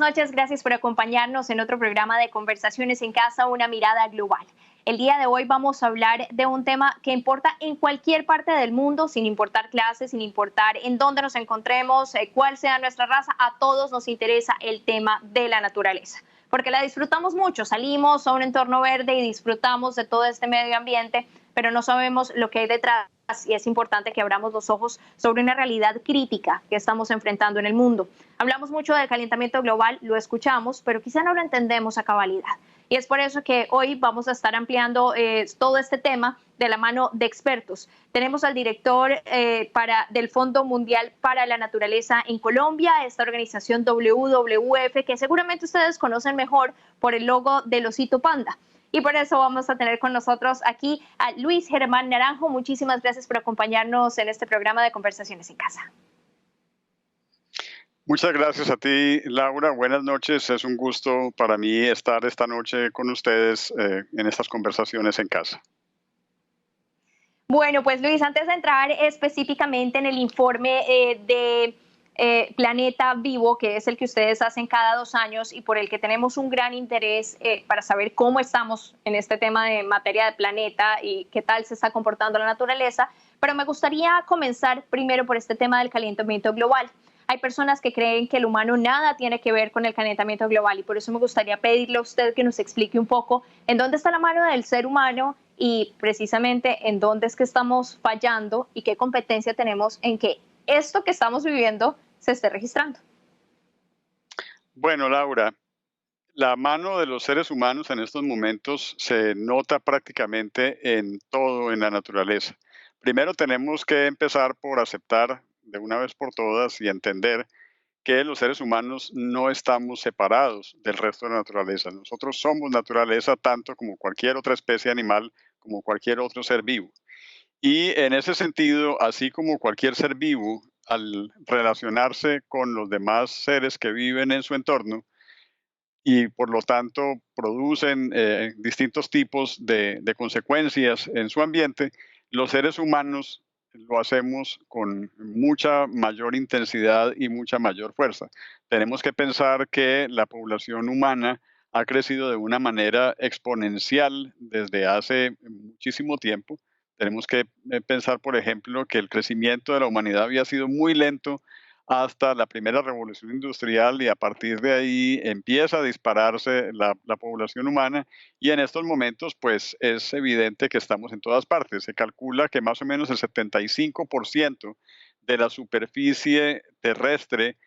noches, gracias por acompañarnos en otro programa de Conversaciones en Casa, una mirada global. El día de hoy vamos a hablar de un tema que importa en cualquier parte del mundo, sin importar clases, sin importar en dónde nos encontremos, cuál sea nuestra raza, a todos nos interesa el tema de la naturaleza, porque la disfrutamos mucho, salimos a un entorno verde y disfrutamos de todo este medio ambiente, pero no sabemos lo que hay detrás y es importante que abramos los ojos sobre una realidad crítica que estamos enfrentando en el mundo. Hablamos mucho del calentamiento global, lo escuchamos, pero quizá no lo entendemos a cabalidad. Y es por eso que hoy vamos a estar ampliando todo este tema de la mano de expertos. Tenemos al director del Fondo Mundial para la Naturaleza en Colombia, esta organización WWF, que seguramente ustedes conocen mejor por el logo del osito panda. Y por eso vamos a tener con nosotros aquí a Luis Germán Naranjo. Muchísimas gracias por acompañarnos en este programa de Conversaciones en Casa. Muchas gracias a ti, Laura. Buenas noches. Es un gusto para mí estar esta noche con ustedes en estas conversaciones en casa. Bueno, pues Luis, antes de entrar específicamente en el informe de Planeta Vivo, que es el que ustedes hacen cada 2 años y por el que tenemos un gran interés para saber cómo estamos en este tema de materia de planeta y qué tal se está comportando la naturaleza, pero me gustaría comenzar primero por este tema del calentamiento global. Hay personas que creen que el humano nada tiene que ver con el calentamiento global y por eso me gustaría pedirle a usted que nos explique un poco en dónde está la mano del ser humano y precisamente en dónde es que estamos fallando y qué competencia tenemos en que esto que estamos viviendo se esté registrando. Bueno, Laura, la mano de los seres humanos en estos momentos se nota prácticamente en todo en la naturaleza. Primero tenemos que empezar por aceptar de una vez por todas y entender que los seres humanos no estamos separados del resto de la naturaleza. Nosotros somos naturaleza tanto como cualquier otra especie animal, como cualquier otro ser vivo. Y en ese sentido, así como cualquier ser vivo, al relacionarse con los demás seres que viven en su entorno y por lo tanto producen distintos tipos de consecuencias en su ambiente, los seres humanos lo hacemos con mucha mayor intensidad y mucha mayor fuerza. Tenemos que pensar que la población humana ha crecido de una manera exponencial desde hace muchísimo tiempo. Tenemos que pensar, por ejemplo, que el crecimiento de la humanidad había sido muy lento hasta la primera revolución industrial y a partir de ahí empieza a dispararse la población humana y en estos momentos pues es evidente que estamos en todas partes. Se calcula que más o menos el 75% de la superficie terrestre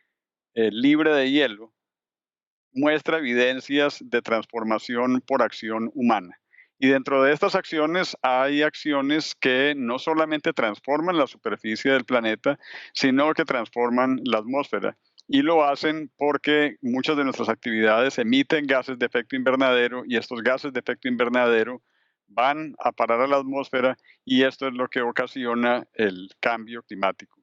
libre de hielo muestra evidencias de transformación por acción humana. Y dentro de estas acciones hay acciones que no solamente transforman la superficie del planeta, sino que transforman la atmósfera. Y lo hacen porque muchas de nuestras actividades emiten gases de efecto invernadero y estos gases de efecto invernadero van a parar a la atmósfera y esto es lo que ocasiona el cambio climático.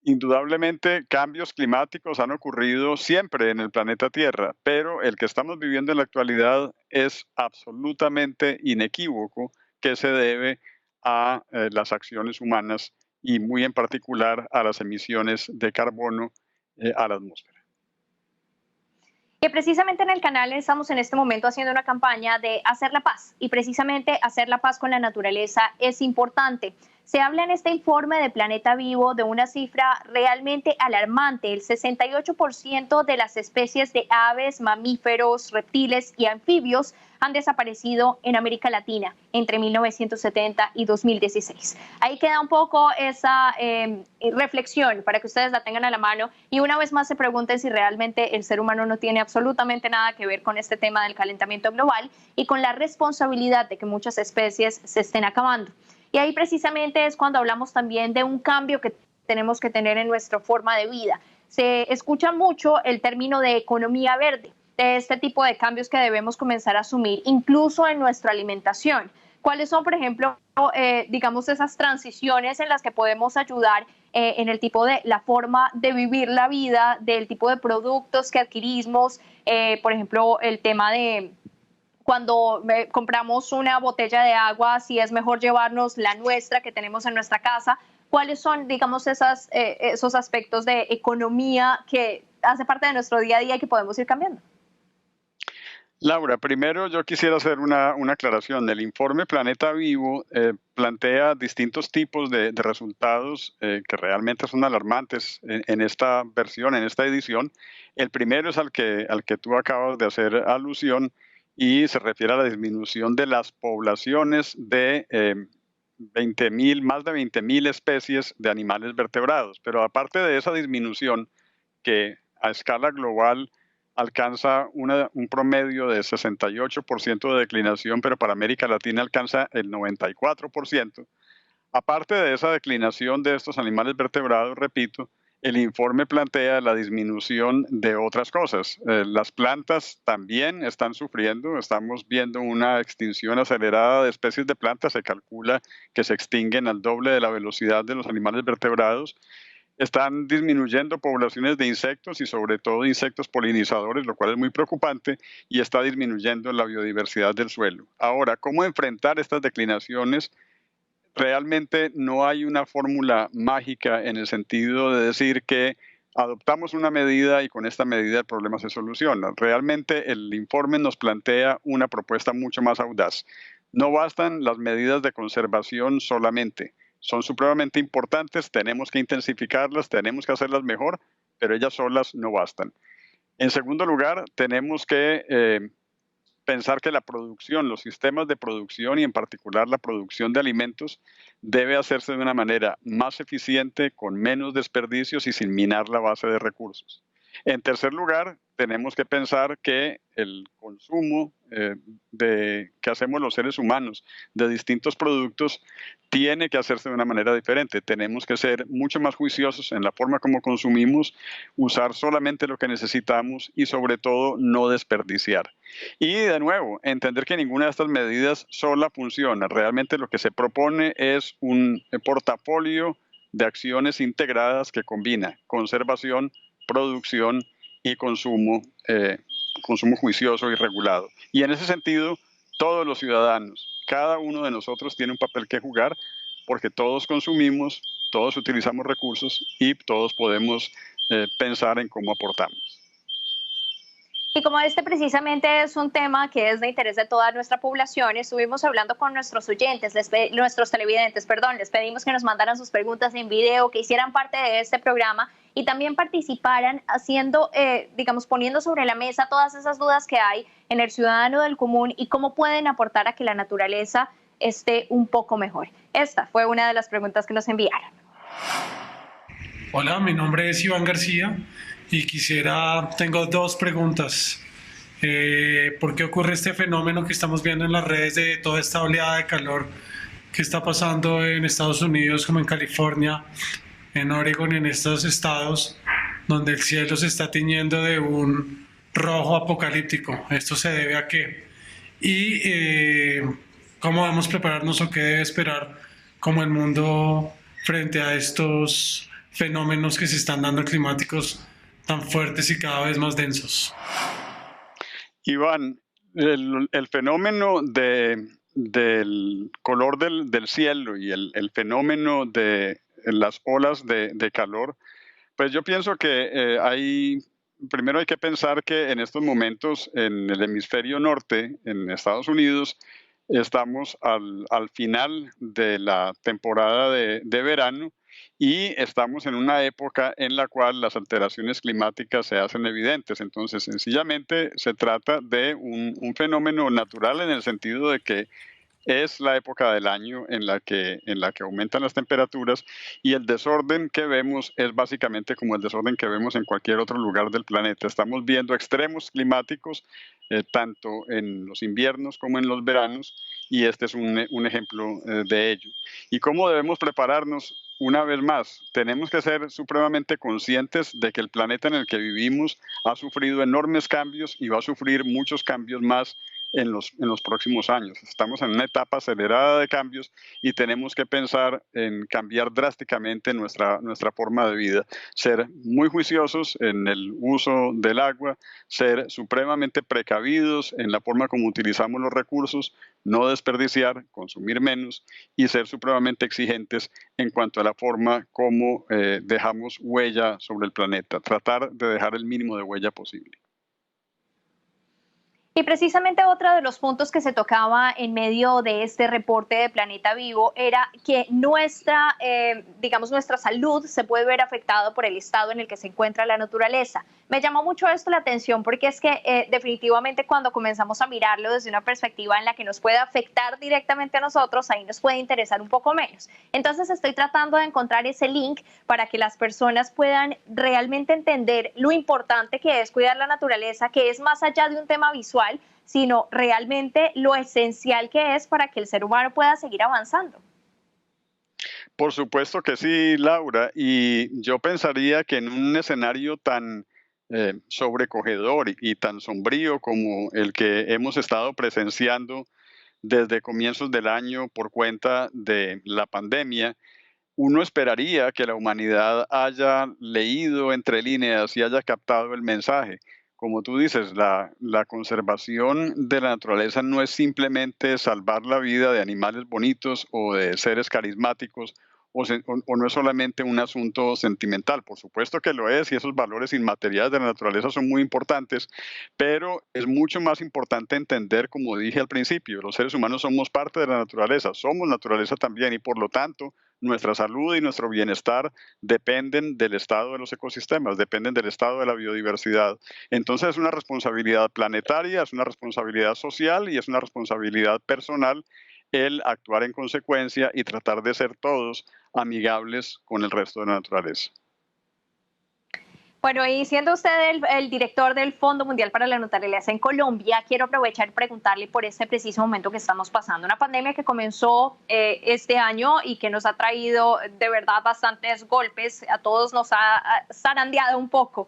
Indudablemente, cambios climáticos han ocurrido siempre en el planeta Tierra, pero el que estamos viviendo en la actualidad es absolutamente inequívoco que se debe a las acciones humanas y muy en particular a las emisiones de carbono a la atmósfera. Que precisamente en el canal estamos en este momento haciendo una campaña de hacer la paz y precisamente hacer la paz con la naturaleza es importante. Se habla en este informe de Planeta Vivo de una cifra realmente alarmante. El 68% de las especies de aves, mamíferos, reptiles y anfibios han desaparecido en América Latina entre 1970 y 2016. Ahí queda un poco esa reflexión para que ustedes la tengan a la mano y una vez más se pregunten si realmente el ser humano no tiene absolutamente nada que ver con este tema del calentamiento global y con la responsabilidad de que muchas especies se estén acabando. Y ahí precisamente es cuando hablamos también de un cambio que tenemos que tener en nuestra forma de vida. Se escucha mucho el término de economía verde, de este tipo de cambios que debemos comenzar a asumir, incluso en nuestra alimentación. ¿Cuáles son, por ejemplo, digamos, esas transiciones en las que podemos ayudar en el tipo de la forma de vivir la vida, del tipo de productos que adquirimos, por ejemplo, el tema de cuando compramos una botella de agua, si es mejor llevarnos la nuestra que tenemos en nuestra casa? ¿Cuáles son, digamos, esos aspectos de economía que hace parte de nuestro día a día y que podemos ir cambiando. Laura, primero yo quisiera hacer una aclaración. El informe Planeta Vivo plantea distintos tipos de resultados que realmente son alarmantes en esta versión, en esta edición. El primero es al que tú acabas de hacer alusión y se refiere a la disminución de las poblaciones de 20.000, más de 20.000 especies de animales vertebrados. Pero aparte de esa disminución, que a escala global alcanza un promedio de 68% de declinación, pero para América Latina alcanza el 94%. Aparte de esa declinación de estos animales vertebrados, repito, el informe plantea la disminución de otras cosas. Las plantas también están sufriendo, estamos viendo una extinción acelerada de especies de plantas, se calcula que se extinguen al doble de la velocidad de los animales vertebrados. Están disminuyendo poblaciones de insectos y sobre todo insectos polinizadores, lo cual es muy preocupante, y está disminuyendo la biodiversidad del suelo. Ahora, ¿cómo enfrentar estas declinaciones? Realmente no hay una fórmula mágica en el sentido de decir que adoptamos una medida y con esta medida el problema se soluciona. Realmente el informe nos plantea una propuesta mucho más audaz. No bastan las medidas de conservación solamente. Son supremamente importantes, tenemos que intensificarlas, tenemos que hacerlas mejor, pero ellas solas no bastan. En segundo lugar, tenemos que pensar que la producción, los sistemas de producción y en particular la producción de alimentos debe hacerse de una manera más eficiente, con menos desperdicios y sin minar la base de recursos. En tercer lugar, tenemos que pensar que el consumo que hacemos los seres humanos de distintos productos tiene que hacerse de una manera diferente. Tenemos que ser mucho más juiciosos en la forma como consumimos, usar solamente lo que necesitamos y sobre todo no desperdiciar. Y de nuevo, entender que ninguna de estas medidas sola funciona. Realmente lo que se propone es un portafolio de acciones integradas que combina conservación, producción y consumo juicioso y regulado. Y en ese sentido, todos los ciudadanos, cada uno de nosotros tiene un papel que jugar porque todos consumimos, todos utilizamos recursos y todos podemos pensar en cómo aportamos. Y como este precisamente es un tema que es de interés de toda nuestra población, estuvimos hablando con nuestros oyentes, nuestros televidentes, perdón, les pedimos que nos mandaran sus preguntas en video, que hicieran parte de este programa y también participaran haciendo, digamos, poniendo sobre la mesa todas esas dudas que hay en el ciudadano del común y cómo pueden aportar a que la naturaleza esté un poco mejor. Esta fue una de las preguntas que nos enviaron. Hola, mi nombre es Iván García y tengo dos preguntas. ¿Por qué ocurre este fenómeno que estamos viendo en las redes de toda esta oleada de calor que está pasando en Estados Unidos, como en California, en Oregon, en estos estados, donde el cielo se está tiñendo de un rojo apocalíptico? ¿Esto se debe a qué? Y ¿cómo debemos prepararnos o qué debe esperar como el mundo frente a estos fenómenos que se están dando climáticos tan fuertes y cada vez más densos? Iván, el fenómeno del color del cielo y el fenómeno de las olas de calor, pues yo pienso que primero hay que pensar que en estos momentos en el hemisferio norte, en Estados Unidos, estamos al final de la temporada de verano y estamos en una época en la cual las alteraciones climáticas se hacen evidentes. Entonces, sencillamente se trata de un fenómeno natural en el sentido de que es la época del año en la que aumentan las temperaturas y el desorden que vemos es básicamente como el desorden que vemos en cualquier otro lugar del planeta. Estamos viendo extremos climáticos tanto en los inviernos como en los veranos y este es un ejemplo de ello. ¿Y cómo debemos prepararnos? Una vez más, tenemos que ser supremamente conscientes de que el planeta en el que vivimos ha sufrido enormes cambios y va a sufrir muchos cambios más en los próximos años. Estamos en una etapa acelerada de cambios y tenemos que pensar en cambiar drásticamente nuestra forma de vida, ser muy juiciosos en el uso del agua, ser supremamente precavidos en la forma como utilizamos los recursos, no desperdiciar, consumir menos y ser supremamente exigentes en cuanto a la forma como dejamos huella sobre el planeta, tratar de dejar el mínimo de huella posible. Y precisamente otro de los puntos que se tocaba en medio de este reporte de Planeta Vivo era que digamos, nuestra salud se puede ver afectada por el estado en el que se encuentra la naturaleza. Me llamó mucho esto la atención porque es que definitivamente cuando comenzamos a mirarlo desde una perspectiva en la que nos puede afectar directamente a nosotros, ahí nos puede interesar un poco menos. Entonces estoy tratando de encontrar ese link para que las personas puedan realmente entender lo importante que es cuidar la naturaleza, que es más allá de un tema visual, sino realmente lo esencial que es para que el ser humano pueda seguir avanzando. Por supuesto que sí, Laura, y yo pensaría que en un escenario tan sobrecogedor y tan sombrío como el que hemos estado presenciando desde comienzos del año por cuenta de la pandemia, uno esperaría que la humanidad haya leído entre líneas y haya captado el mensaje. Como tú dices, la conservación de la naturaleza no es simplemente salvar la vida de animales bonitos o de seres carismáticos o no es solamente un asunto sentimental. Por supuesto que lo es y esos valores inmateriales de la naturaleza son muy importantes, pero es mucho más importante entender, como dije al principio, los seres humanos somos parte de la naturaleza, somos naturaleza también y por lo tanto nuestra salud y nuestro bienestar dependen del estado de los ecosistemas, dependen del estado de la biodiversidad. Entonces es una responsabilidad planetaria, es una responsabilidad social y es una responsabilidad personal el actuar en consecuencia y tratar de ser todos amigables con el resto de la naturaleza. Bueno, y siendo usted el director del Fondo Mundial para la Naturaleza en Colombia, quiero aprovechar y preguntarle por este preciso momento que estamos pasando. Una pandemia que comenzó este año y que nos ha traído de verdad bastantes golpes, a todos nos ha zarandeado un poco.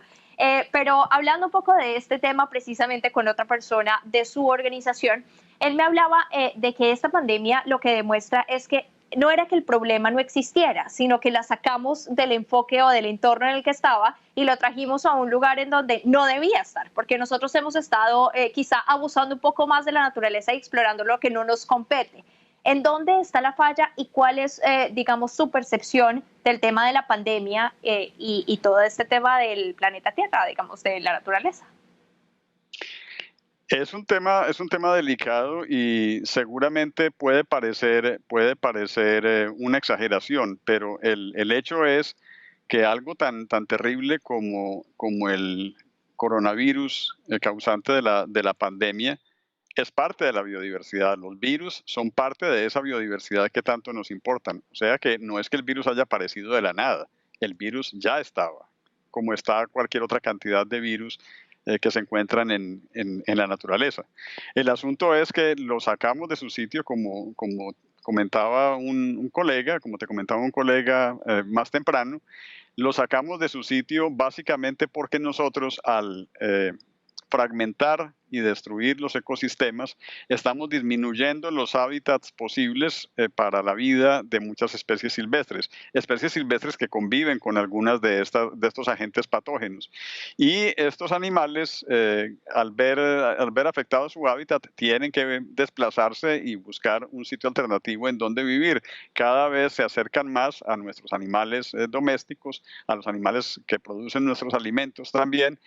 Pero hablando un poco de este tema precisamente con otra persona de su organización, él me hablaba de que esta pandemia lo que demuestra es que no era que el problema no existiera, sino que la sacamos del enfoque o del entorno en el que estaba y lo trajimos a un lugar en donde no debía estar, porque nosotros hemos estado quizá abusando un poco más de la naturaleza y explorando lo que no nos compete. ¿En dónde está la falla y cuál es, digamos, su percepción del tema de la pandemia y todo este tema del planeta Tierra, digamos, de la naturaleza? Es un tema delicado y seguramente puede parecer una exageración, pero el hecho es que algo tan terrible como el coronavirus, el causante de la pandemia, es parte de la biodiversidad. Los virus son parte de esa biodiversidad que tanto nos importan. O sea que no es que el virus haya aparecido de la nada, el virus ya estaba, como está cualquier otra cantidad de virus que se encuentran en la naturaleza. El asunto es que lo sacamos de su sitio como comentaba un colega, como te comentaba un colega más temprano, lo sacamos de su sitio básicamente porque nosotros al fragmentar y destruir los ecosistemas, estamos disminuyendo los hábitats posibles para la vida de muchas especies silvestres que conviven con algunas de estos agentes patógenos. Y estos animales, al ver afectado su hábitat, tienen que desplazarse y buscar un sitio alternativo en donde vivir. Cada vez se acercan más a nuestros animales domésticos, a los animales que producen nuestros alimentos también,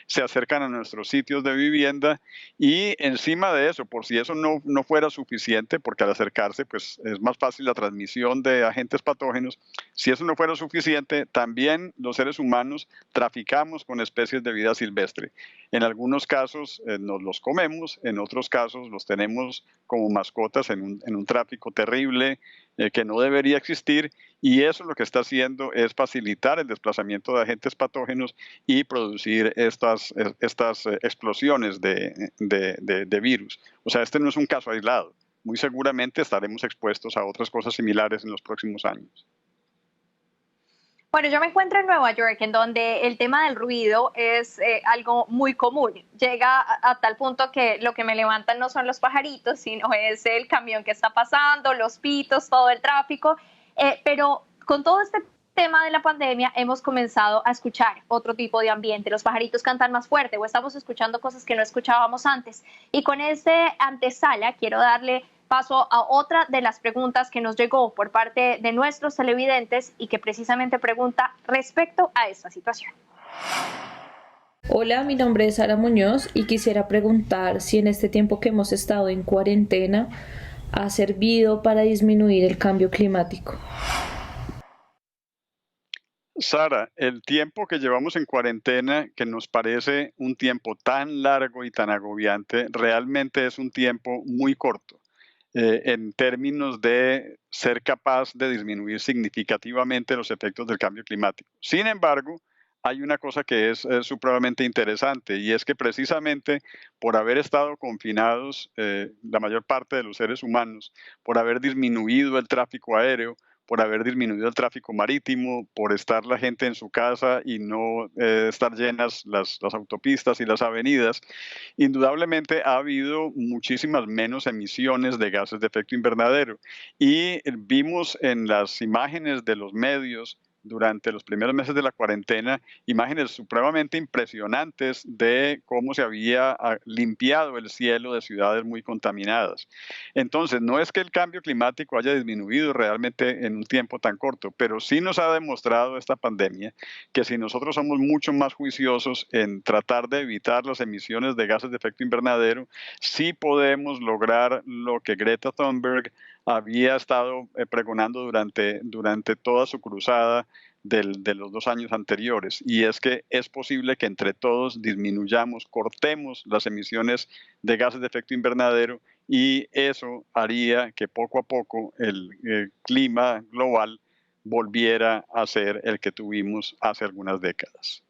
se acercan a nuestros sitios de vivienda y encima de eso, por si eso no fuera suficiente, porque al acercarse pues es más fácil la transmisión de agentes patógenos, si eso no fuera suficiente, también los seres humanos traficamos con especies de vida silvestre. En algunos casos nos los comemos, en otros casos los tenemos como mascotas en un tráfico terrible que no debería existir y eso lo que está haciendo es facilitar el desplazamiento de agentes patógenos y producir estas explosiones de virus. O sea, este no es un caso aislado. Muy seguramente estaremos expuestos a otras cosas similares en los próximos años. Bueno, yo me encuentro en Nueva York, en donde el tema del ruido es algo muy común. Llega a tal punto que lo que me levantan no son los pajaritos, sino es el camión que está pasando, los pitos, todo el tráfico. Pero con todo este tema de la pandemia hemos comenzado a escuchar otro tipo de ambiente. Los pajaritos cantan más fuerte o estamos escuchando cosas que no escuchábamos antes. Y con este antesala quiero darle paso a otra de las preguntas que nos llegó por parte de nuestros televidentes y que precisamente pregunta respecto a esta situación. Hola, mi nombre es Sara Muñoz y quisiera preguntar si en este tiempo que hemos estado en cuarentena ha servido para disminuir el cambio climático. Sara, el tiempo que llevamos en cuarentena, que nos parece un tiempo tan largo y tan agobiante, realmente es un tiempo muy corto en términos de ser capaz de disminuir significativamente los efectos del cambio climático. Sin embargo, hay una cosa que es supremamente interesante y es que precisamente por haber estado confinados la mayor parte de los seres humanos, por haber disminuido el tráfico aéreo, por haber disminuido el tráfico marítimo, por estar la gente en su casa y no estar llenas las autopistas y las avenidas, indudablemente ha habido muchísimas menos emisiones de gases de efecto invernadero. Y vimos en las imágenes de los medios durante los primeros meses de la cuarentena, imágenes supremamente impresionantes de cómo se había limpiado el cielo de ciudades muy contaminadas. Entonces, no es que el cambio climático haya disminuido realmente en un tiempo tan corto, pero sí nos ha demostrado esta pandemia que si nosotros somos mucho más juiciosos en tratar de evitar las emisiones de gases de efecto invernadero, sí podemos lograr lo que Greta Thunberg había estado pregonando durante toda su cruzada de los 2 años anteriores, y es que es posible que entre todos disminuyamos, cortemos las emisiones de gases de efecto invernadero, y eso haría que poco a poco el clima global volviera a ser el que tuvimos hace algunas décadas.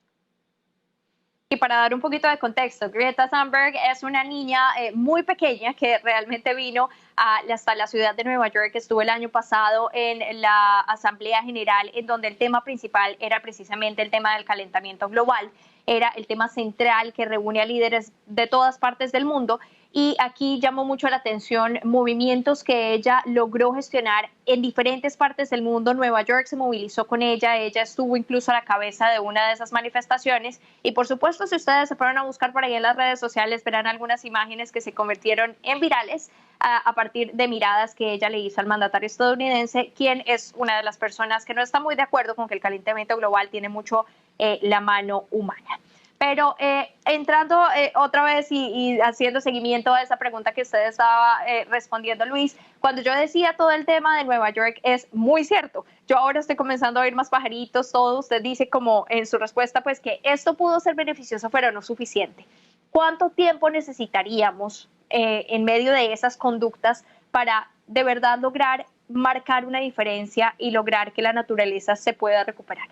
Y para dar un poquito de contexto, Greta Thunberg es una niña muy pequeña que realmente vino hasta la ciudad de Nueva York, que estuvo el año pasado en la Asamblea General, en donde el tema principal era precisamente el tema del calentamiento global. Era el tema central que reúne a líderes de todas partes del mundo. Y aquí llamó mucho la atención movimientos que ella logró gestionar en diferentes partes del mundo. Nueva York se movilizó con ella estuvo incluso a la cabeza de una de esas manifestaciones. Y por supuesto, si ustedes se fueron a buscar por ahí en las redes sociales, verán algunas imágenes que se convirtieron en virales a partir de miradas que ella le hizo al mandatario estadounidense, quien es una de las personas que no está muy de acuerdo con que el calentamiento global tiene mucho la mano humana. Pero entrando otra vez y haciendo seguimiento a esa pregunta que usted estaba respondiendo, Luis, cuando yo decía todo el tema de Nueva York es muy cierto. Yo ahora estoy comenzando a oír más pajaritos, todo. Usted dice como en su respuesta pues que esto pudo ser beneficioso pero no suficiente. ¿Cuánto tiempo necesitaríamos en medio de esas conductas para de verdad lograr marcar una diferencia y lograr que la naturaleza se pueda recuperar?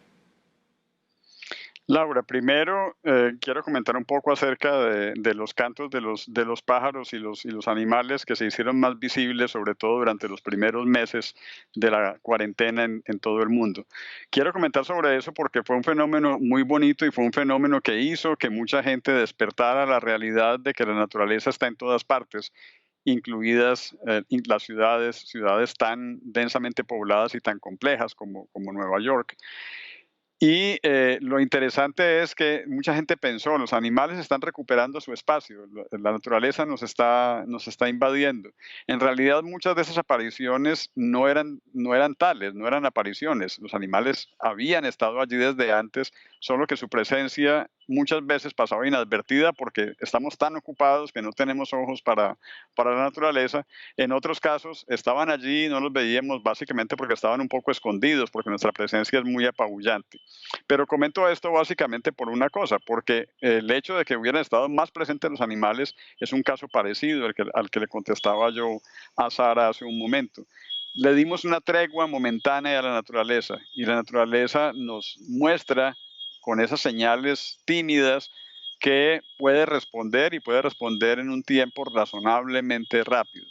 Laura, primero quiero comentar un poco acerca de los cantos de los pájaros y los animales que se hicieron más visibles, sobre todo durante los primeros meses de la cuarentena en todo el mundo. Quiero comentar sobre eso porque fue un fenómeno muy bonito y fue un fenómeno que hizo que mucha gente despertara la realidad de que la naturaleza está en todas partes, incluidas las ciudades tan densamente pobladas y tan complejas como Nueva York. Y lo interesante es que mucha gente pensó, los animales están recuperando su espacio, la naturaleza nos está invadiendo. En realidad muchas de esas apariciones no eran tales, no eran apariciones. Los animales habían estado allí desde antes, solo que su presencia muchas veces pasaba inadvertida porque estamos tan ocupados que no tenemos ojos para la naturaleza. En otros casos estaban allí y no los veíamos básicamente porque estaban un poco escondidos, porque nuestra presencia es muy apabullante. Pero comento esto básicamente por una cosa, porque el hecho de que hubieran estado más presentes los animales es un caso parecido al que le contestaba yo a Sara hace un momento. Le dimos una tregua momentánea a la naturaleza y la naturaleza nos muestra con esas señales tímidas que puede responder y puede responder en un tiempo razonablemente rápido.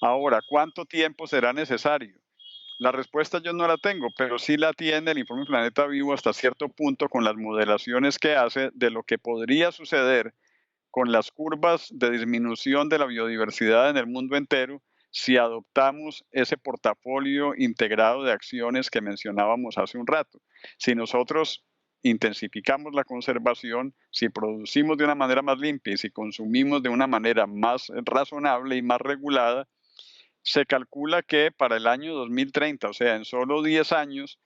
Ahora, ¿cuánto tiempo será necesario? La respuesta yo no la tengo, pero sí la tiene el informe Planeta Vivo hasta cierto punto con las modelaciones que hace de lo que podría suceder con las curvas de disminución de la biodiversidad en el mundo entero si adoptamos ese portafolio integrado de acciones que mencionábamos hace un rato. Si nosotros intensificamos la conservación, si producimos de una manera más limpia y si consumimos de una manera más razonable y más regulada, se calcula que para el año 2030, o sea, en solo 10 años,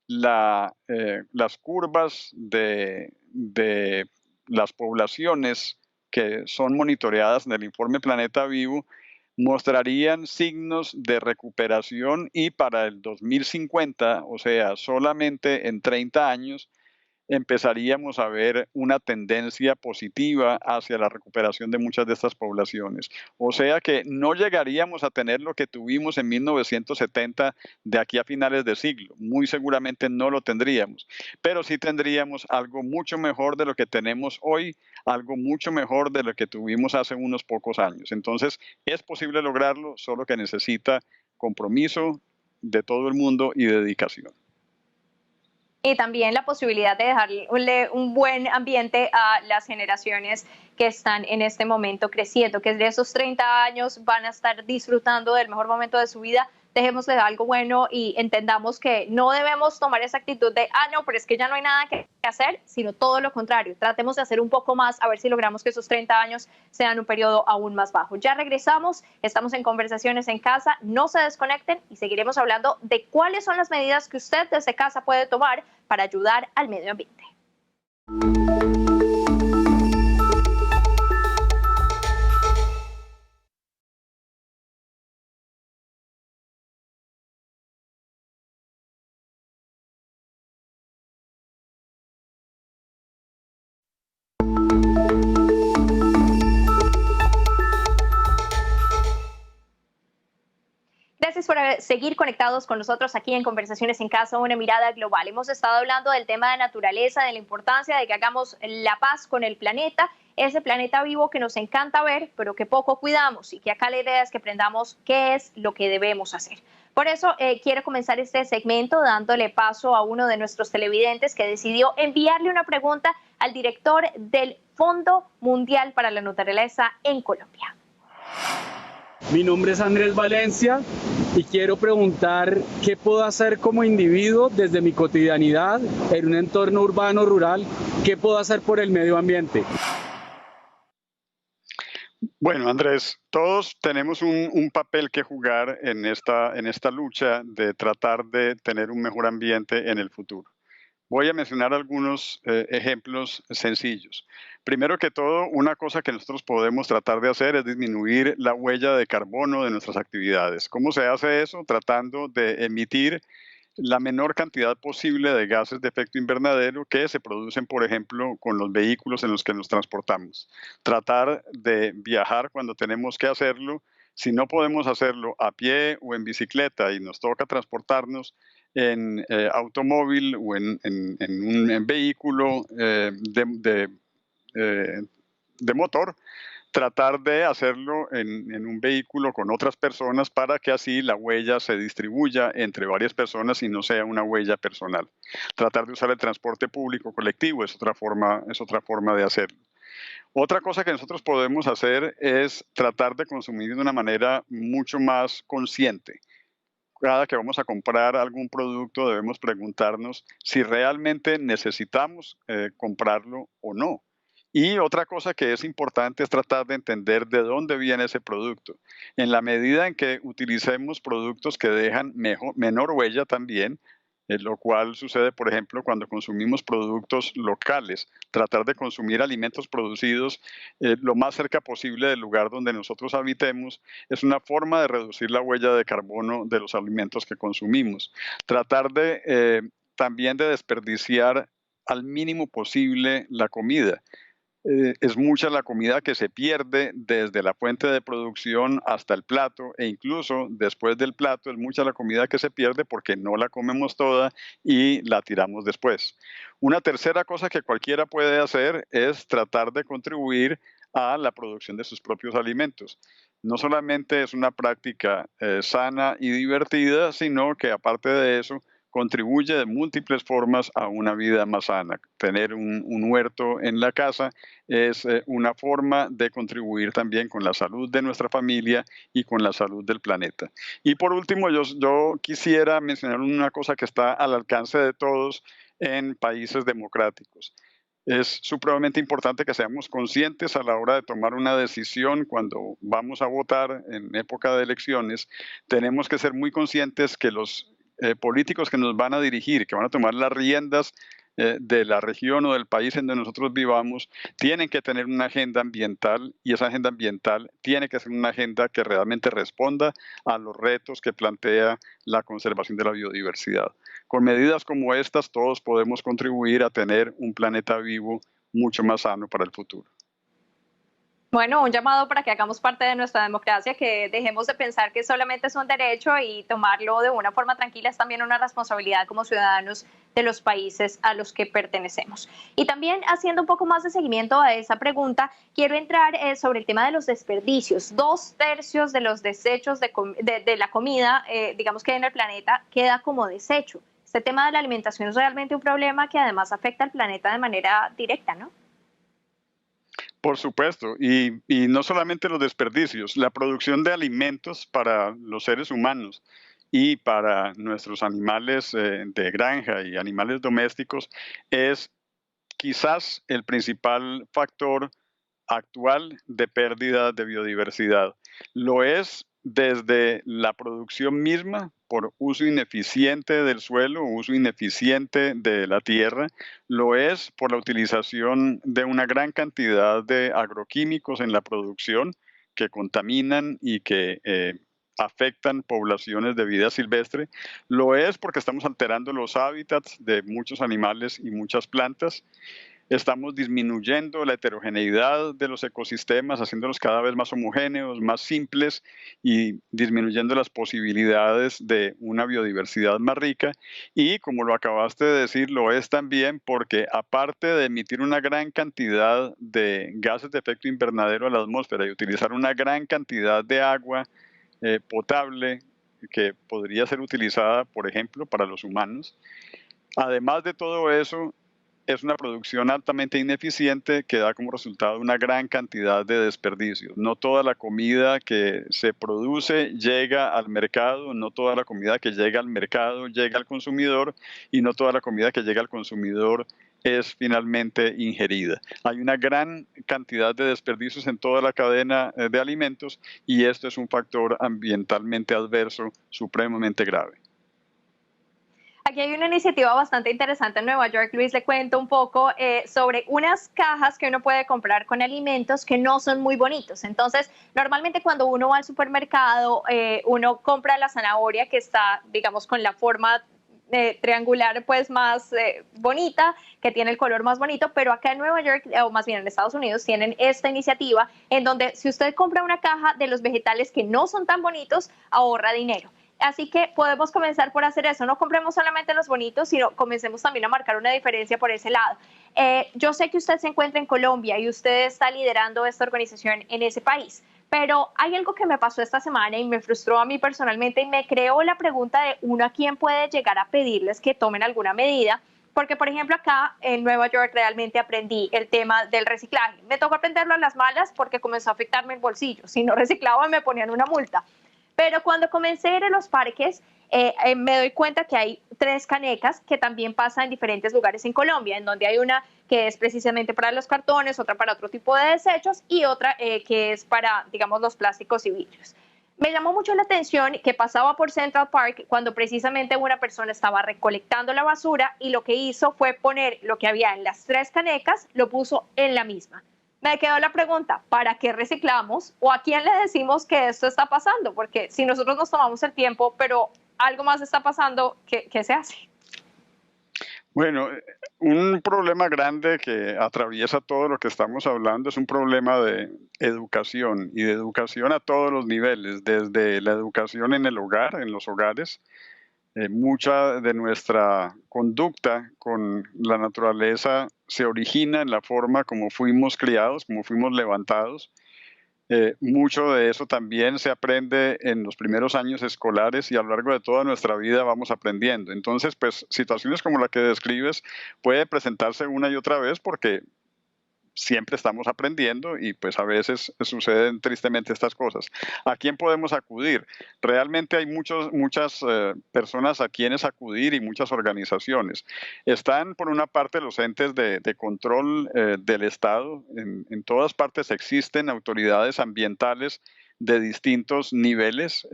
las curvas de las poblaciones que son monitoreadas en el informe Planeta Vivo mostrarían signos de recuperación y para el 2050, o sea, solamente en 30 años, empezaríamos a ver una tendencia positiva hacia la recuperación de muchas de estas poblaciones. O sea que no llegaríamos a tener lo que tuvimos en 1970 de aquí a finales de siglo. Muy seguramente no lo tendríamos, pero sí tendríamos algo mucho mejor de lo que tenemos hoy, algo mucho mejor de lo que tuvimos hace unos pocos años. Entonces, es posible lograrlo, solo que necesita compromiso de todo el mundo y dedicación. Y también la posibilidad de dejarle un buen ambiente a las generaciones que están en este momento creciendo, que de esos 30 años van a estar disfrutando del mejor momento de su vida. Dejémosle algo bueno y entendamos que no debemos tomar esa actitud de, no, pero es que ya no hay nada que hacer, sino todo lo contrario. Tratemos de hacer un poco más, a ver si logramos que esos 30 años sean un periodo aún más bajo. Ya regresamos, estamos en Conversaciones en Casa, no se desconecten y seguiremos hablando de cuáles son las medidas que usted desde casa puede tomar para ayudar al medio ambiente. Gracias por seguir conectados con nosotros aquí en Conversaciones en Casa, una mirada global. Hemos estado hablando del tema de naturaleza, de la importancia de que hagamos la paz con el planeta, ese planeta vivo que nos encanta ver, pero que poco cuidamos y que acá la idea es que aprendamos qué es lo que debemos hacer. Por eso quiero comenzar este segmento dándole paso a uno de nuestros televidentes que decidió enviarle una pregunta al director del Fondo Mundial para la Naturaleza en Colombia. Mi nombre es Andrés Valencia y quiero preguntar qué puedo hacer como individuo desde mi cotidianidad en un entorno urbano rural, qué puedo hacer por el medio ambiente. Bueno, Andrés, todos tenemos un papel que jugar en esta lucha de tratar de tener un mejor ambiente en el futuro. Voy a mencionar algunos ejemplos sencillos. Primero que todo, una cosa que nosotros podemos tratar de hacer es disminuir la huella de carbono de nuestras actividades. ¿Cómo se hace eso? Tratando de emitir la menor cantidad posible de gases de efecto invernadero que se producen, por ejemplo, con los vehículos en los que nos transportamos. Tratar de viajar cuando tenemos que hacerlo. Si no podemos hacerlo a pie o en bicicleta y nos toca transportarnos en automóvil o en un vehículo de motor, tratar de hacerlo en un vehículo con otras personas para que así la huella se distribuya entre varias personas y no sea una huella personal. Tratar de usar el transporte público colectivo es otra forma de hacerlo. Otra cosa que nosotros podemos hacer es tratar de consumir de una manera mucho más consciente. Cada que vamos a comprar algún producto debemos preguntarnos si realmente necesitamos comprarlo o no. Y otra cosa que es importante es tratar de entender de dónde viene ese producto. En la medida en que utilicemos productos que dejan menor huella también, lo cual sucede, por ejemplo, cuando consumimos productos locales, tratar de consumir alimentos producidos lo más cerca posible del lugar donde nosotros habitemos, es una forma de reducir la huella de carbono de los alimentos que consumimos. Tratar también de desperdiciar al mínimo posible la comida. Es mucha la comida que se pierde desde la fuente de producción hasta el plato e incluso después del plato es mucha la comida que se pierde porque no la comemos toda y la tiramos después. Una tercera cosa que cualquiera puede hacer es tratar de contribuir a la producción de sus propios alimentos. no solamente es una práctica sana y divertida, sino que aparte de eso contribuye de múltiples formas a una vida más sana. Tener un huerto en la casa es una forma de contribuir también con la salud de nuestra familia y con la salud del planeta. Y por último, yo quisiera mencionar una cosa que está al alcance de todos en países democráticos. Es supremamente importante que seamos conscientes a la hora de tomar una decisión cuando vamos a votar en época de elecciones. Tenemos que ser muy conscientes que los políticos que nos van a dirigir, que van a tomar las riendas de la región o del país en donde nosotros vivamos, tienen que tener una agenda ambiental y esa agenda ambiental tiene que ser una agenda que realmente responda a los retos que plantea la conservación de la biodiversidad. Con medidas como estas, todos podemos contribuir a tener un planeta vivo mucho más sano para el futuro. Bueno, un llamado para que hagamos parte de nuestra democracia, que dejemos de pensar que solamente es un derecho y tomarlo de una forma tranquila es también una responsabilidad como ciudadanos de los países a los que pertenecemos. Y también haciendo un poco más de seguimiento a esa pregunta, quiero entrar sobre el tema de los desperdicios. 2/3 de los desechos de la comida, digamos que en el planeta, queda como desecho. Este tema de la alimentación es realmente un problema que además afecta al planeta de manera directa, ¿no? Por supuesto, y no solamente los desperdicios, la producción de alimentos para los seres humanos y para nuestros animales de granja y animales domésticos es quizás el principal factor actual de pérdida de biodiversidad. Lo es desde la producción misma por uso ineficiente del suelo, uso ineficiente de la tierra, lo es por la utilización de una gran cantidad de agroquímicos en la producción que contaminan y que afectan poblaciones de vida silvestre, lo es porque estamos alterando los hábitats de muchos animales y muchas plantas. Estamos disminuyendo la heterogeneidad de los ecosistemas, haciéndolos cada vez más homogéneos, más simples y disminuyendo las posibilidades de una biodiversidad más rica. Y como lo acabaste de decir, lo es también porque aparte de emitir una gran cantidad de gases de efecto invernadero a la atmósfera y utilizar una gran cantidad de agua potable que podría ser utilizada, por ejemplo, para los humanos, además de todo eso, es una producción altamente ineficiente que da como resultado una gran cantidad de desperdicios. No toda la comida que se produce llega al mercado, no toda la comida que llega al mercado llega al consumidor y no toda la comida que llega al consumidor es finalmente ingerida. Hay una gran cantidad de desperdicios en toda la cadena de alimentos y esto es un factor ambientalmente adverso supremamente grave. Aquí hay una iniciativa bastante interesante en Nueva York. Luis, le cuento un poco sobre unas cajas que uno puede comprar con alimentos que no son muy bonitos. Entonces, normalmente cuando uno va al supermercado, uno compra la zanahoria que está, digamos, con la forma triangular pues más bonita, que tiene el color más bonito, pero acá en Nueva York, o más bien en Estados Unidos, tienen esta iniciativa en donde si usted compra una caja de los vegetales que no son tan bonitos, ahorra dinero. Así que podemos comenzar por hacer eso. No compremos solamente los bonitos, sino comencemos también a marcar una diferencia por ese lado. Yo sé que usted se encuentra en Colombia y usted está liderando esta organización en ese país, pero hay algo que me pasó esta semana y me frustró a mí personalmente y me creó la pregunta de uno a quién puede llegar a pedirles que tomen alguna medida. Porque, por ejemplo, acá en Nueva York realmente aprendí el tema del reciclaje. Me tocó aprenderlo a las malas porque comenzó a afectarme el bolsillo. Si no reciclaba me ponían una multa. Pero cuando comencé a ir a los parques, me doy cuenta que hay 3 canecas que también pasan en diferentes lugares en Colombia, en donde hay una que es precisamente para los cartones, otra para otro tipo de desechos y otra que es para, digamos, los plásticos y vidrios. Me llamó mucho la atención que pasaba por Central Park cuando precisamente una persona estaba recolectando la basura y lo que hizo fue poner lo que había en las 3 canecas, lo puso en la misma. Me quedó la pregunta, ¿para qué reciclamos? ¿O a quién le decimos que esto está pasando? Porque si nosotros nos tomamos el tiempo, pero algo más está pasando, ¿qué se hace? Bueno, un problema grande que atraviesa todo lo que estamos hablando es un problema de educación y de educación a todos los niveles, desde la educación en el hogar, en los hogares. Mucha de nuestra conducta con la naturaleza se origina en la forma como fuimos criados, como fuimos levantados. Mucho de eso también se aprende en los primeros años escolares y a lo largo de toda nuestra vida vamos aprendiendo. Entonces, pues situaciones como la que describes puede presentarse una y otra vez porque siempre estamos aprendiendo y pues a veces suceden tristemente estas cosas. ¿A quién podemos acudir? Realmente hay muchas personas a quienes acudir y muchas organizaciones. Están por una parte los entes de control del Estado. En todas partes existen autoridades ambientales de distintos niveles.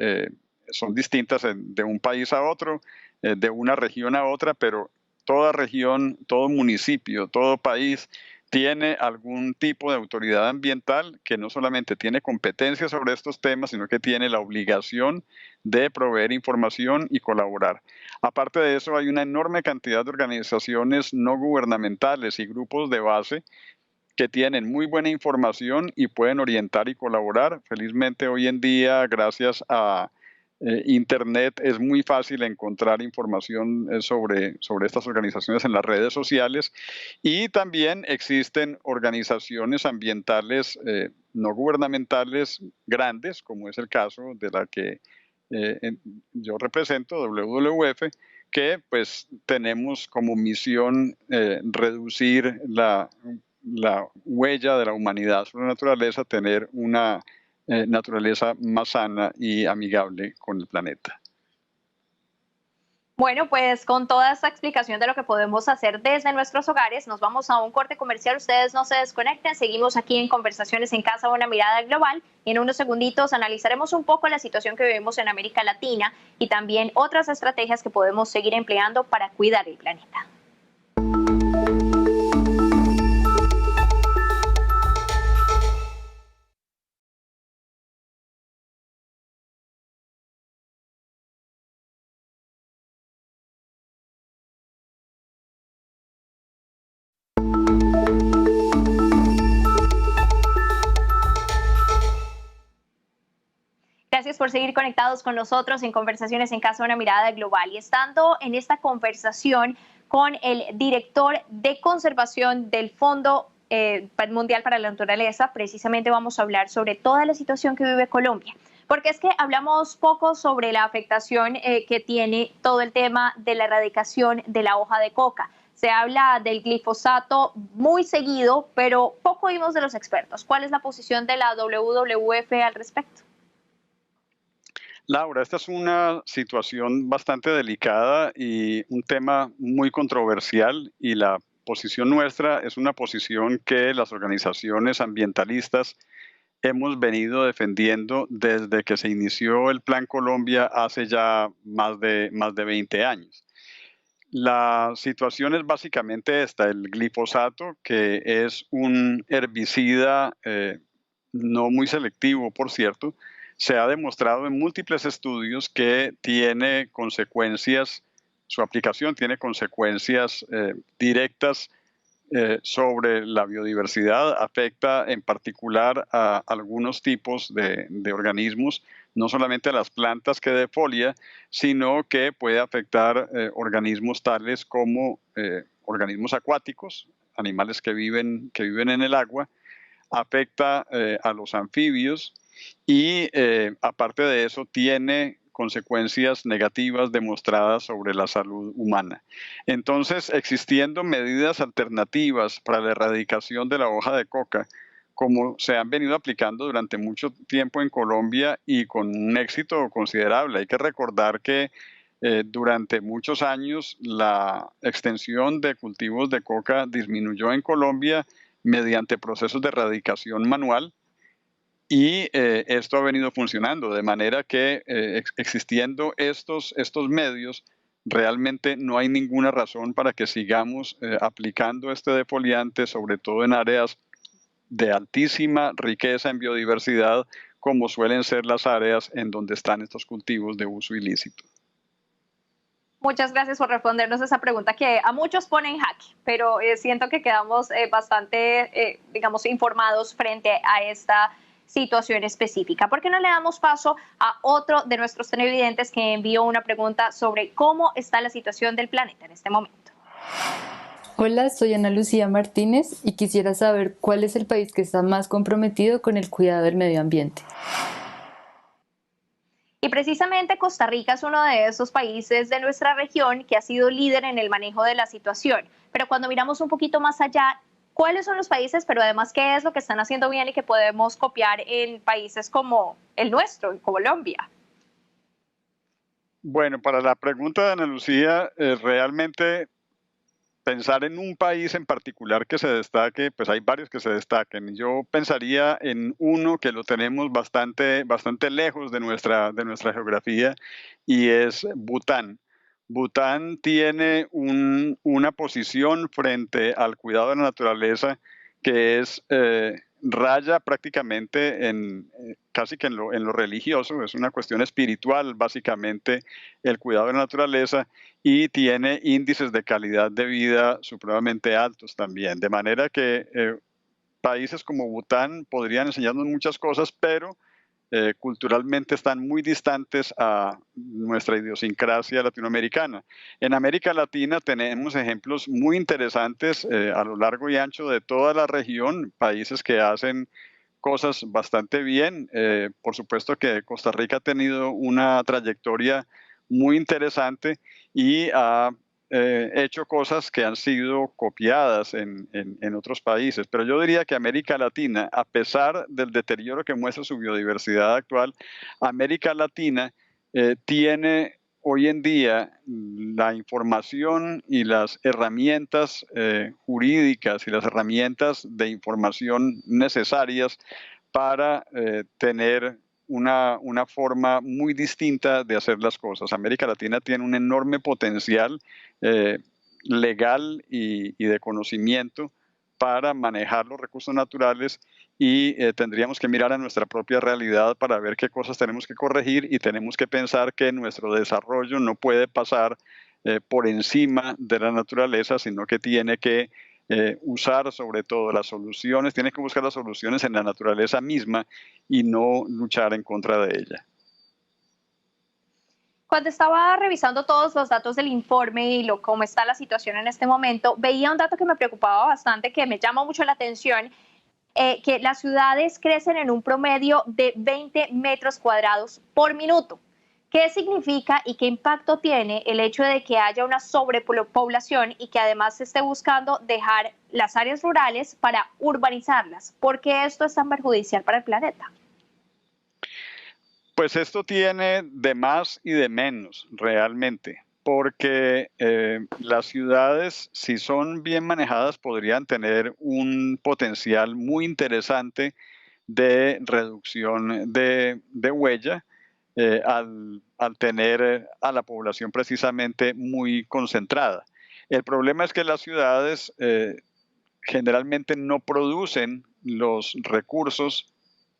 Son distintas de un país a otro, de una región a otra, pero toda región, todo municipio, todo país tiene algún tipo de autoridad ambiental que no solamente tiene competencia sobre estos temas, sino que tiene la obligación de proveer información y colaborar. Aparte de eso, hay una enorme cantidad de organizaciones no gubernamentales y grupos de base que tienen muy buena información y pueden orientar y colaborar. Felizmente hoy en día, gracias a Internet, es muy fácil encontrar información sobre estas organizaciones en las redes sociales, y también existen organizaciones ambientales no gubernamentales grandes, como es el caso de la que yo represento, WWF, que pues tenemos como misión reducir la huella de la humanidad sobre la naturaleza, tener una naturaleza más sana y amigable con el planeta. Bueno, pues con toda esta explicación de lo que podemos hacer desde nuestros hogares, nos vamos a un corte comercial. Ustedes no se desconecten, seguimos aquí en Conversaciones en Casa, una mirada global. Y en unos segunditos analizaremos un poco la situación que vivimos en América Latina y también otras estrategias que podemos seguir empleando para cuidar el planeta. Gracias por seguir conectados con nosotros en Conversaciones en Casa, una mirada global. Y estando en esta conversación con el director de conservación del Fondo Mundial para la Naturaleza, precisamente vamos a hablar sobre toda la situación que vive Colombia. Porque es que hablamos poco sobre la afectación que tiene todo el tema de la erradicación de la hoja de coca. Se habla del glifosato muy seguido, pero poco oímos de los expertos. ¿Cuál es la posición de la WWF al respecto? Laura, esta es una situación bastante delicada y un tema muy controversial, y la posición nuestra es una posición que las organizaciones ambientalistas hemos venido defendiendo desde que se inició el Plan Colombia hace ya más de 20 años. La situación es básicamente esta: el glifosato, que es un herbicida no muy selectivo, por cierto, se ha demostrado en múltiples estudios que tiene consecuencias, su aplicación tiene consecuencias directas sobre la biodiversidad, afecta en particular a algunos tipos de organismos, no solamente a las plantas que defolia, sino que puede afectar organismos tales como organismos acuáticos, animales que viven en el agua, afecta a los anfibios y aparte de eso tiene consecuencias negativas demostradas sobre la salud humana. Entonces, existiendo medidas alternativas para la erradicación de la hoja de coca, como se han venido aplicando durante mucho tiempo en Colombia y con un éxito considerable. Hay que recordar que durante muchos años la extensión de cultivos de coca disminuyó en Colombia mediante procesos de erradicación manual, y esto ha venido funcionando, de manera que existiendo estos medios, realmente no hay ninguna razón para que sigamos aplicando este defoliante, sobre todo en áreas de altísima riqueza en biodiversidad, como suelen ser las áreas en donde están estos cultivos de uso ilícito. Muchas gracias por respondernos esa pregunta que a muchos pone en jaque, pero siento que quedamos bastante, digamos, informados frente a esta situación específica. ¿Por qué no le damos paso a otro de nuestros televidentes que envió una pregunta sobre cómo está la situación del planeta en este momento? Hola, soy Ana Lucía Martínez y quisiera saber cuál es el país que está más comprometido con el cuidado del medio ambiente. Y precisamente Costa Rica es uno de esos países de nuestra región que ha sido líder en el manejo de la situación. Pero cuando miramos un poquito más allá, ¿cuáles son los países, pero además qué es lo que están haciendo bien y que podemos copiar en países como el nuestro, en Colombia? Bueno, para la pregunta de Ana Lucía, realmente pensar en un país en particular que se destaque, pues hay varios que se destaquen. Yo pensaría en uno que lo tenemos bastante lejos de nuestra geografía y es Bután. Bután tiene una posición frente al cuidado de la naturaleza que es raya prácticamente casi que en lo religioso, es una cuestión espiritual básicamente el cuidado de la naturaleza y tiene índices de calidad de vida supremamente altos también. De manera que países como Bután podrían enseñarnos muchas cosas, pero culturalmente están muy distantes a nuestra idiosincrasia latinoamericana. En América Latina tenemos ejemplos muy interesantes a lo largo y ancho de toda la región, países que hacen cosas bastante bien. Por supuesto que Costa Rica ha tenido una trayectoria muy interesante y ha hecho cosas que han sido copiadas en otros países. Pero yo diría que América Latina, a pesar del deterioro que muestra su biodiversidad actual, América Latina tiene hoy en día la información y las herramientas jurídicas y las herramientas de información necesarias para tener una forma muy distinta de hacer las cosas. América Latina tiene un enorme potencial eh, legal y de conocimiento para manejar los recursos naturales y tendríamos que mirar a nuestra propia realidad para ver qué cosas tenemos que corregir y tenemos que pensar que nuestro desarrollo no puede pasar por encima de la naturaleza, sino que tiene que usar sobre todo las soluciones, tiene que buscar las soluciones en la naturaleza misma y no luchar en contra de ella. Cuando estaba revisando todos los datos del informe y cómo está la situación en este momento, veía un dato que me preocupaba bastante, que me llama mucho la atención, que las ciudades crecen en un promedio de 20 metros cuadrados por minuto. ¿Qué significa y qué impacto tiene el hecho de que haya una sobrepoblación y que además se esté buscando dejar las áreas rurales para urbanizarlas? ¿Por qué esto es tan perjudicial para el planeta? Pues esto tiene de más y de menos realmente, porque las ciudades, si son bien manejadas, podrían tener un potencial muy interesante de reducción de huella al tener a la población precisamente muy concentrada. El problema es que las ciudades generalmente no producen los recursos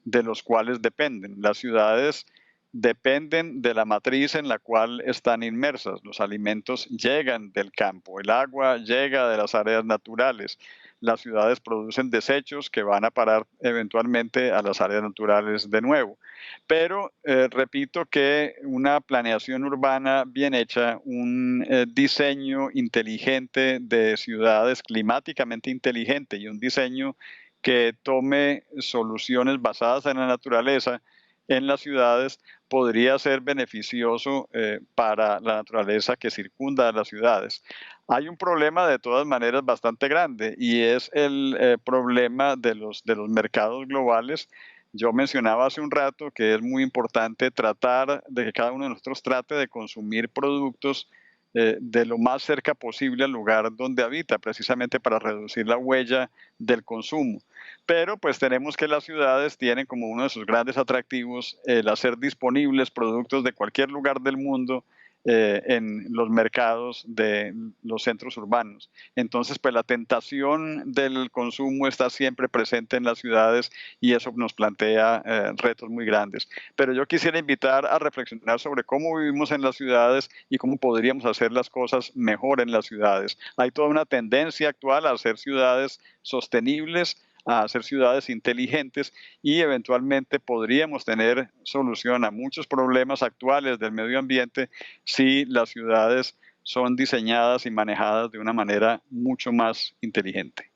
de los cuales dependen. Las ciudades dependen de la matriz en la cual están inmersas. Los alimentos llegan del campo, el agua llega de las áreas naturales. Las ciudades producen desechos que van a parar eventualmente a las áreas naturales de nuevo. Pero repito que una planeación urbana bien hecha, un diseño inteligente de ciudades climáticamente inteligente y un diseño que tome soluciones basadas en la naturaleza en las ciudades podría ser beneficioso para la naturaleza que circunda a las ciudades. Hay un problema de todas maneras bastante grande y es el problema de los mercados globales. Yo mencionaba hace un rato que es muy importante tratar de que cada uno de nosotros trate de consumir productos de lo más cerca posible al lugar donde habita, precisamente para reducir la huella del consumo. Pero pues tenemos que las ciudades tienen como uno de sus grandes atractivos el hacer disponibles productos de cualquier lugar del mundo en los mercados de los centros urbanos. Entonces, pues la tentación del consumo está siempre presente en las ciudades y eso nos plantea retos muy grandes. Pero yo quisiera invitar a reflexionar sobre cómo vivimos en las ciudades y cómo podríamos hacer las cosas mejor en las ciudades. Hay toda una tendencia actual a hacer ciudades sostenibles, a hacer ciudades inteligentes y eventualmente podríamos tener solución a muchos problemas actuales del medio ambiente si las ciudades son diseñadas y manejadas de una manera mucho más inteligente.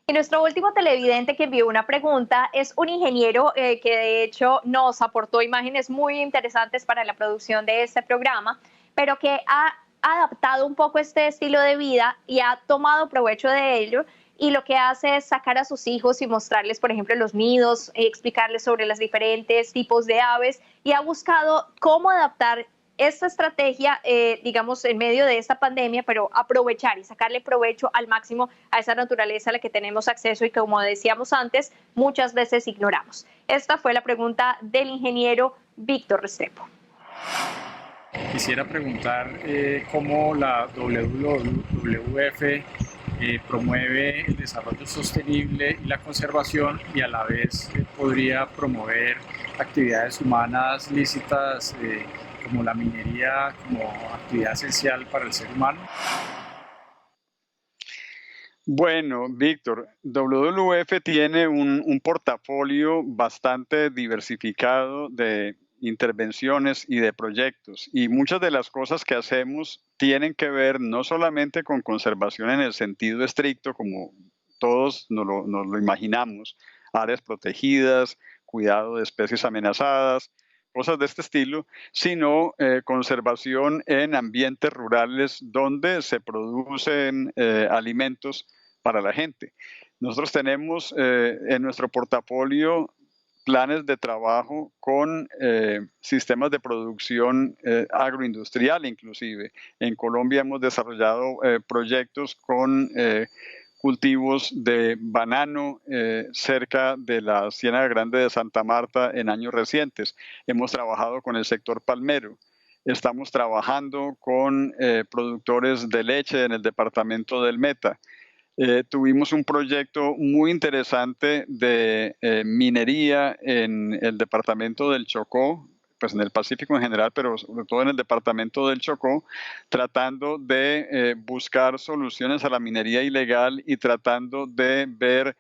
Y nuestro último televidente que envió una pregunta es un ingeniero que de hecho nos aportó imágenes muy interesantes para la producción de este programa, pero que ha adaptado un poco este estilo de vida y ha tomado provecho de ello. Y lo que hace es sacar a sus hijos y mostrarles, por ejemplo, los nidos, explicarles sobre los diferentes tipos de aves y ha buscado cómo adaptar esta estrategia, digamos, en medio de esta pandemia, pero aprovechar y sacarle provecho al máximo a esa naturaleza a la que tenemos acceso y que, como decíamos antes, muchas veces ignoramos. Esta fue la pregunta del ingeniero Víctor Restrepo. Quisiera preguntar cómo la WWF promueve el desarrollo sostenible y la conservación y a la vez podría promover actividades humanas lícitas como la minería como actividad esencial para el ser humano. Bueno, Víctor, WWF tiene un portafolio bastante diversificado de intervenciones y de proyectos y muchas de las cosas que hacemos tienen que ver no solamente con conservación en el sentido estricto como todos nos lo imaginamos, áreas protegidas, cuidado de especies amenazadas, cosas de este estilo, sino conservación en ambientes rurales donde se producen alimentos para la gente. Nosotros tenemos en nuestro portafolio planes de trabajo con sistemas de producción agroindustrial inclusive. En Colombia hemos desarrollado proyectos con cultivos de banano cerca de la Ciénaga Grande de Santa Marta en años recientes. Hemos trabajado con el sector palmero. Estamos trabajando con productores de leche en el departamento del Meta. Tuvimos un proyecto muy interesante de minería en el departamento del Chocó, pues en el Pacífico en general, pero sobre todo en el departamento del Chocó, tratando de buscar soluciones a la minería ilegal y tratando de ver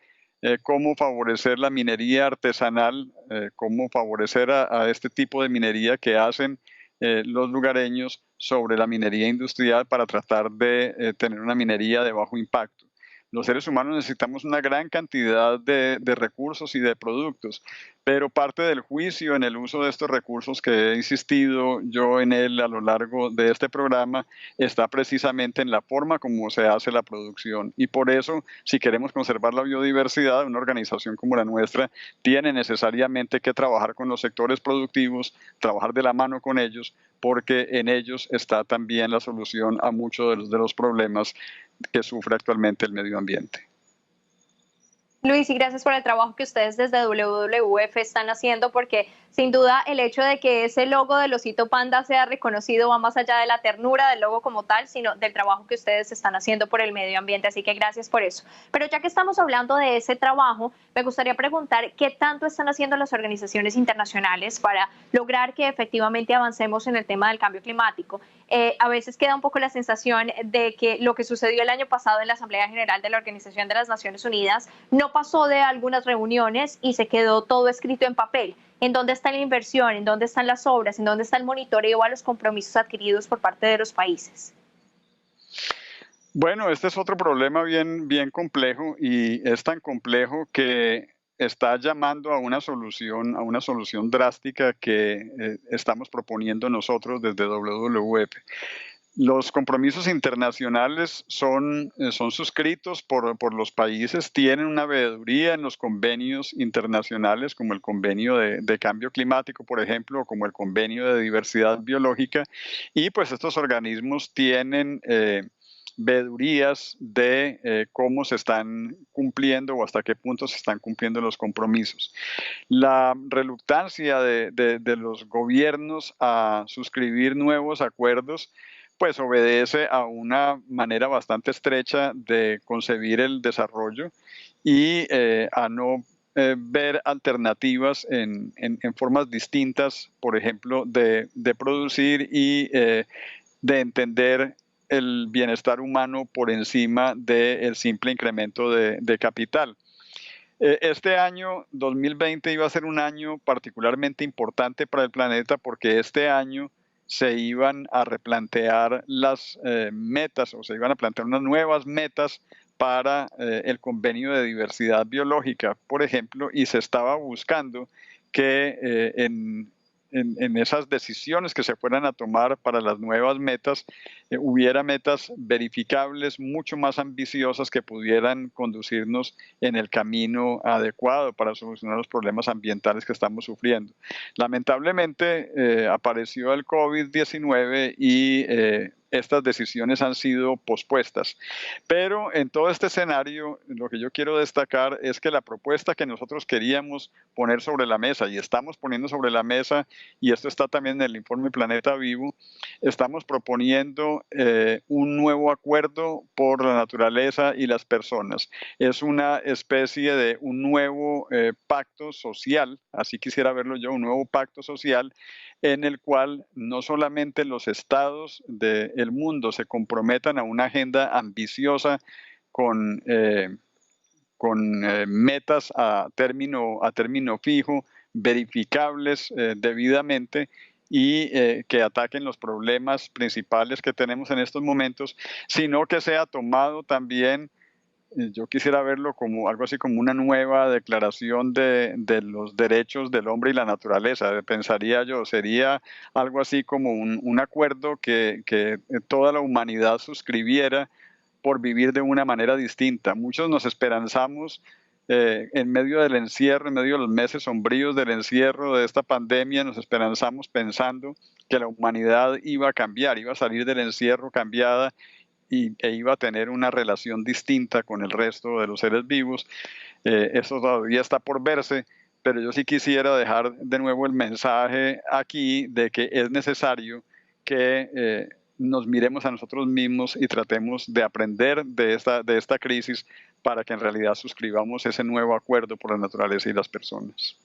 cómo favorecer la minería artesanal, cómo favorecer a este tipo de minería que hacen los lugareños sobre la minería industrial para tratar de tener una minería de bajo impacto. Los seres humanos necesitamos una gran cantidad de recursos y de productos, pero parte del juicio en el uso de estos recursos que he insistido yo en él a lo largo de este programa está precisamente en la forma como se hace la producción. Y por eso, si queremos conservar la biodiversidad, una organización como la nuestra tiene necesariamente que trabajar con los sectores productivos, trabajar de la mano con ellos, porque en ellos está también la solución a muchos de los problemas que sufre actualmente el medio ambiente. Luis, y gracias por el trabajo que ustedes desde WWF están haciendo, porque sin duda el hecho de que ese logo del osito panda sea reconocido va más allá de la ternura del logo como tal, sino del trabajo que ustedes están haciendo por el medio ambiente, así que gracias por eso. Pero ya que estamos hablando de ese trabajo, me gustaría preguntar qué tanto están haciendo las organizaciones internacionales para lograr que efectivamente avancemos en el tema del cambio climático. A veces queda un poco la sensación de que lo que sucedió el año pasado en la Asamblea General de la Organización de las Naciones Unidas no pasó de algunas reuniones y se quedó todo escrito en papel. ¿En dónde está la inversión? ¿En dónde están las obras? ¿En dónde está el monitoreo a los compromisos adquiridos por parte de los países? Bueno, este es otro problema bien complejo y es tan complejo que está llamando a una solución drástica que estamos proponiendo nosotros desde WWF. Los compromisos internacionales son suscritos por los países, tienen una veeduría en los convenios internacionales, como el convenio de cambio climático, por ejemplo, o como el convenio de diversidad biológica, y pues estos organismos tienen veedurías de cómo se están cumpliendo o hasta qué punto se están cumpliendo los compromisos. La reluctancia de los gobiernos a suscribir nuevos acuerdos pues obedece a una manera bastante estrecha de concebir el desarrollo y a no ver alternativas en formas distintas, por ejemplo, de producir y de entender el bienestar humano por encima del simple incremento de capital. Este año 2020 iba a ser un año particularmente importante para el planeta porque este año se iban a replantear las metas o se iban a plantear unas nuevas metas para el convenio de diversidad biológica, por ejemplo, y se estaba buscando que en esas decisiones que se fueran a tomar para las nuevas metas, hubiera metas verificables mucho más ambiciosas que pudieran conducirnos en el camino adecuado para solucionar los problemas ambientales que estamos sufriendo. Lamentablemente apareció el COVID-19 y estas decisiones han sido pospuestas. Pero en todo este escenario, lo que yo quiero destacar es que la propuesta que nosotros queríamos poner sobre la mesa y estamos poniendo sobre la mesa, y esto está también en el informe Planeta Vivo, estamos proponiendo un nuevo acuerdo por la naturaleza y las personas. Es una especie de un nuevo pacto social, así quisiera verlo yo, un nuevo pacto social en el cual no solamente los estados del mundo se comprometan a una agenda ambiciosa con metas a término fijo, verificables debidamente y que ataquen los problemas principales que tenemos en estos momentos, sino que sea tomado también. Yo quisiera verlo como algo así como una nueva declaración de los derechos del hombre y la naturaleza. Pensaría yo, sería algo así como un acuerdo que toda la humanidad suscribiera por vivir de una manera distinta. Muchos nos esperanzamos en medio del encierro, en medio de los meses sombríos del encierro de esta pandemia, nos esperanzamos pensando que la humanidad iba a cambiar, iba a salir del encierro cambiada e iba a tener una relación distinta con el resto de los seres vivos. Eso todavía está por verse, pero yo sí quisiera dejar de nuevo el mensaje aquí de que es necesario que nos miremos a nosotros mismos y tratemos de aprender de esta crisis para que en realidad suscribamos ese nuevo acuerdo por la naturaleza y las personas.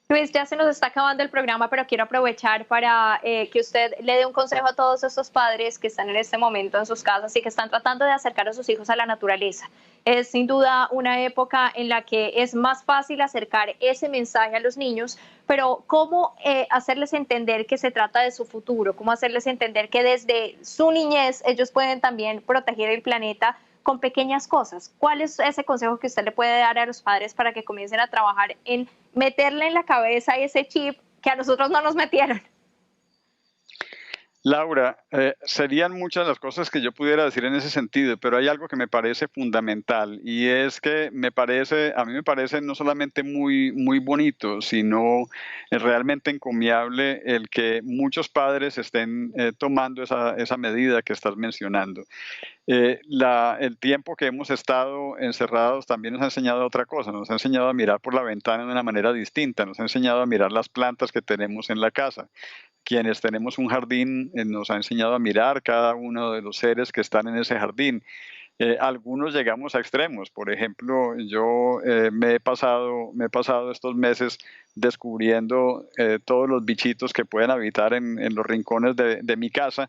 Luis, ya se nos está acabando el programa, pero quiero aprovechar para que usted le dé un consejo a todos estos padres que están en este momento en sus casas y que están tratando de acercar a sus hijos a la naturaleza. Es sin duda una época en la que es más fácil acercar ese mensaje a los niños, pero ¿cómo hacerles entender que se trata de su futuro? ¿Cómo hacerles entender que desde su niñez ellos pueden también proteger el planeta con pequeñas cosas? ¿Cuál es ese consejo que usted le puede dar a los padres para que comiencen a trabajar en meterle en la cabeza ese chip que a nosotros no nos metieron? Laura, serían muchas las cosas que yo pudiera decir en ese sentido, pero hay algo que me parece fundamental y es que a mí me parece no solamente muy, muy bonito, sino realmente encomiable el que muchos padres estén tomando esa medida que estás mencionando. El tiempo que hemos estado encerrados también nos ha enseñado otra cosa, nos ha enseñado a mirar por la ventana de una manera distinta, nos ha enseñado a mirar las plantas que tenemos en la casa. Quienes tenemos un jardín nos ha enseñado a mirar cada uno de los seres que están en ese jardín. Algunos llegamos a extremos. Por ejemplo, yo me he pasado estos meses descubriendo todos los bichitos que pueden habitar en los rincones de mi casa.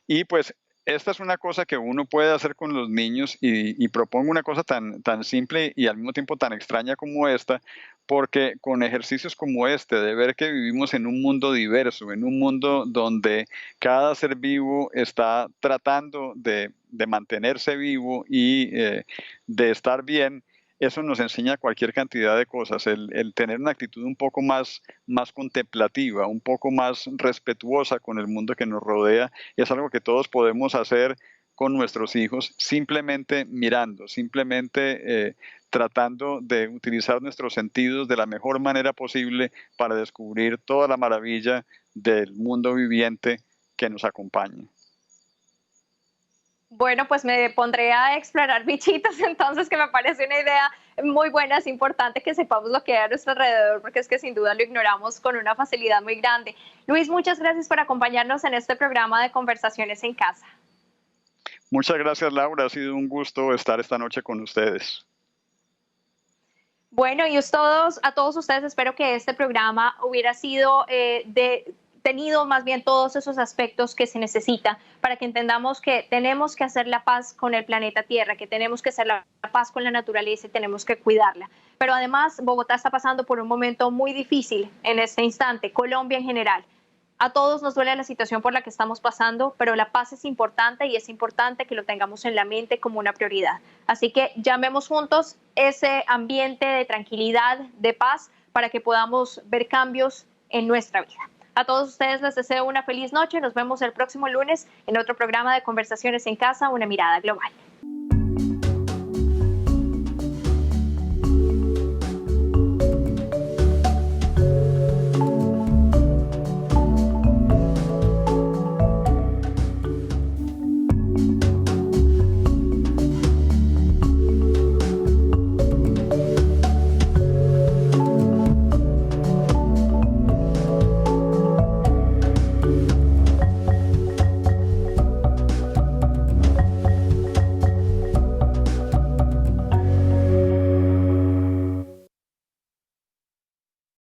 Y pues esta es una cosa que uno puede hacer con los niños y propongo una cosa tan simple y al mismo tiempo tan extraña como esta, porque con ejercicios como este, de ver que vivimos en un mundo diverso, en un mundo donde cada ser vivo está tratando de mantenerse vivo y de estar bien, eso nos enseña cualquier cantidad de cosas. El tener una actitud un poco más contemplativa, un poco más respetuosa con el mundo que nos rodea, es algo que todos podemos hacer con nuestros hijos, simplemente mirando, simplemente tratando de utilizar nuestros sentidos de la mejor manera posible para descubrir toda la maravilla del mundo viviente que nos acompaña. Bueno, pues me pondré a explorar bichitos, entonces, que me parece una idea muy buena. Es importante que sepamos lo que hay a nuestro alrededor, porque es que sin duda lo ignoramos con una facilidad muy grande. Luis, muchas gracias por acompañarnos en este programa de Conversaciones en Casa. Muchas gracias, Laura. Ha sido un gusto estar esta noche con ustedes. Bueno, y a todos ustedes espero que este programa hubiera sido tenido más bien todos esos aspectos que se necesita para que entendamos que tenemos que hacer la paz con el planeta Tierra, que tenemos que hacer la paz con la naturaleza y tenemos que cuidarla. Pero además Bogotá está pasando por un momento muy difícil en este instante, Colombia en general. A todos nos duele la situación por la que estamos pasando, pero la paz es importante y es importante que lo tengamos en la mente como una prioridad. Así que llamemos juntos ese ambiente de tranquilidad, de paz, para que podamos ver cambios en nuestra vida. A todos ustedes les deseo una feliz noche. Nos vemos el próximo lunes en otro programa de Conversaciones en Casa, una mirada global.